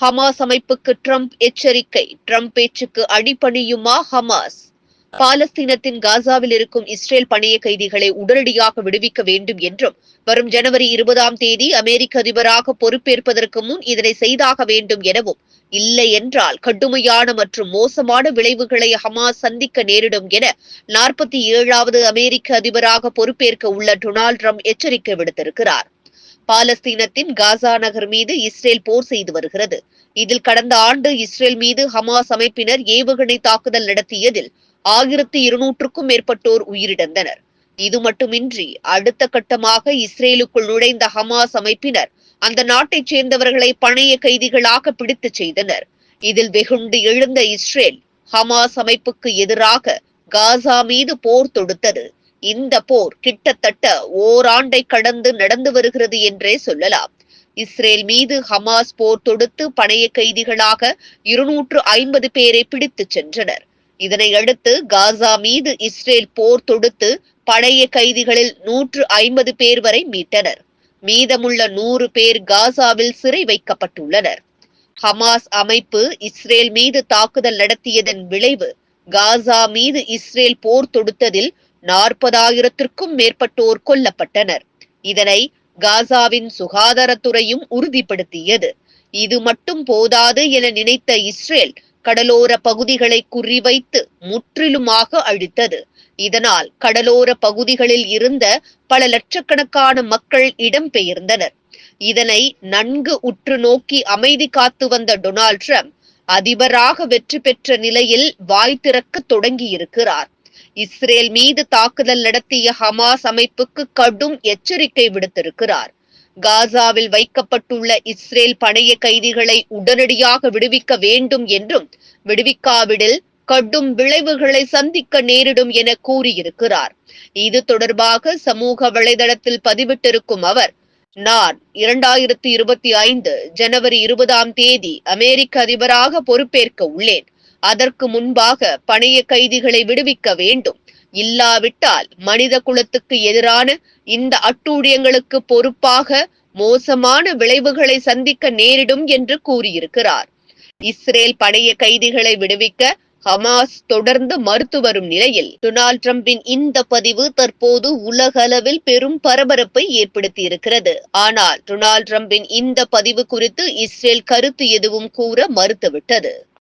Hamas அமைப்புக்கு Trump எச்சரிக்கை. Trump பேச்சுக்கு அடிபணியுமா ஹமாஸ்? பாலஸ்தீனத்தின் காசாவில் இருக்கும் இஸ்ரேல் பணைய கைதிகளை உடனடியாக விடுவிக்க வேண்டும் என்றும், வரும் ஜனவரி 20 அமெரிக்க அதிபராக பொறுப்பேற்பதற்கு முன் இதனை செய்தாக வேண்டும் எனவும், இல்லை என்றால் கடுமையான மற்றும் மோசமான விளைவுகளை ஹமாஸ் சந்திக்க நேரிடும் என 47வது அமெரிக்க அதிபராக பொறுப்பேற்க உள்ள டொனால்ட் ட்ரம்ப் எச்சரிக்கை விடுத்திருக்கிறார். பாலஸ்தீனத்தின் காசா நகர் மீது இஸ்ரேல் போர் செய்து வருகிறது. இதில் கடந்த ஆண்டு இஸ்ரேல் மீது ஹமாஸ் அமைப்பினர் ஏவுகணை தாக்குதல் நடத்தியதில் 1200க்கும் மேற்பட்டோர் உயிரிழந்தனர். இது மட்டுமின்றி அடுத்த கட்டமாக இஸ்ரேலுக்குள் நுழைந்த ஹமாஸ் அமைப்பினர் அந்த நாட்டைச் சேர்ந்தவர்களை பணைய கைதிகளாக பிடித்து செய்தனர். இதில் வெகுண்டு எழுந்த இஸ்ரேல் ஹமாஸ் அமைப்புக்கு எதிராக காசா மீது போர் தொடுத்தது. இந்த போர் கிட்டத்தட்ட ஓராண்டை கடந்து நடந்து வருகிறது என்றே சொல்லலாம். இஸ்ரேல் மீது ஹமாஸ் போர் தொடுத்து பணைய கைதிகளாக 250 பேரை பிடித்து சென்றனர். இதனை அடுத்து காசா மீது இஸ்ரேல் போர் தொடுத்து பணைய கைதிகளில் 150 பேர் வரை மீட்டனர். மீதமுள்ள 100 பேர் காசாவில் சிறை வைக்கப்பட்டுள்ளனர். ஹமாஸ் அமைப்பு இஸ்ரேல் மீது தாக்குதல் நடத்தியதன் விளைவு காசா மீது இஸ்ரேல் போர் தொடுத்ததில் 40,000க்கும் மேற்பட்டோர் கொல்லப்பட்டனர். இதனை காசாவின் சுகாதாரத்துறையும் உறுதிப்படுத்தியது. இது மட்டும் போதாது என நினைத்த இஸ்ரேல் கடலோர பகுதிகளை குறிவைத்து முற்றிலுமாக அழித்தது. இதனால் கடலோர பகுதிகளில் இருந்த பல லட்சக்கணக்கான மக்கள் இடம்பெயர்ந்தனர். இதனை நன்கு உற்று நோக்கி அமைதி காத்து வந்த டொனால்ட் ட்ரம்ப் அதிபராக வெற்றி பெற்ற நிலையில் வாய் திறக்க தொடங்கியிருக்கிறார். இஸ்ரேல் மீது தாக்குதல் நடத்திய ஹமாஸ் அமைப்புக்கு கடும் எச்சரிக்கை விடுத்திருக்கிறார். காசாவில் வைக்கப்பட்டுள்ள இஸ்ரேல் பணைய கைதிகளை உடனடியாக விடுவிக்க வேண்டும் என்றும், விடுவிக்காவிடில் கடும் விளைவுகளை சந்திக்க நேரிடும் என கூறியிருக்கிறார். இது தொடர்பாக சமூக வலைதளத்தில் பதிவிட்டிருக்கும் அவர், நான் 2025 ஜனவரி 20 அமெரிக்க அதிபராக பொறுப்பேற்க உள்ளேன். அதற்கு முன்பாக பணைய கைதிகளை விடுவிக்க வேண்டும். இல்லாவிட்டால் மனித குலத்துக்கு எதிரான இந்த அட்டூழியங்களுக்கு பொறுப்பாக மோசமான விளைவுகளை சந்திக்க நேரிடும் என்று கூறியிருக்கிறார். இஸ்ரேல் பணைய கைதிகளை விடுவிக்க ஹமாஸ் தொடர்ந்து மறுத்து வரும் நிலையில் டொனால்ட் ட்ரம்பின் இந்த பதிவு தற்போது உலகளவில் பெரும் பரபரப்பை ஏற்படுத்தி இருக்கிறது. ஆனால் டொனால்ட் ட்ரம்பின் இந்த பதிவு குறித்து இஸ்ரேல் கருத்து எதுவும் கூற மறுத்துவிட்டது.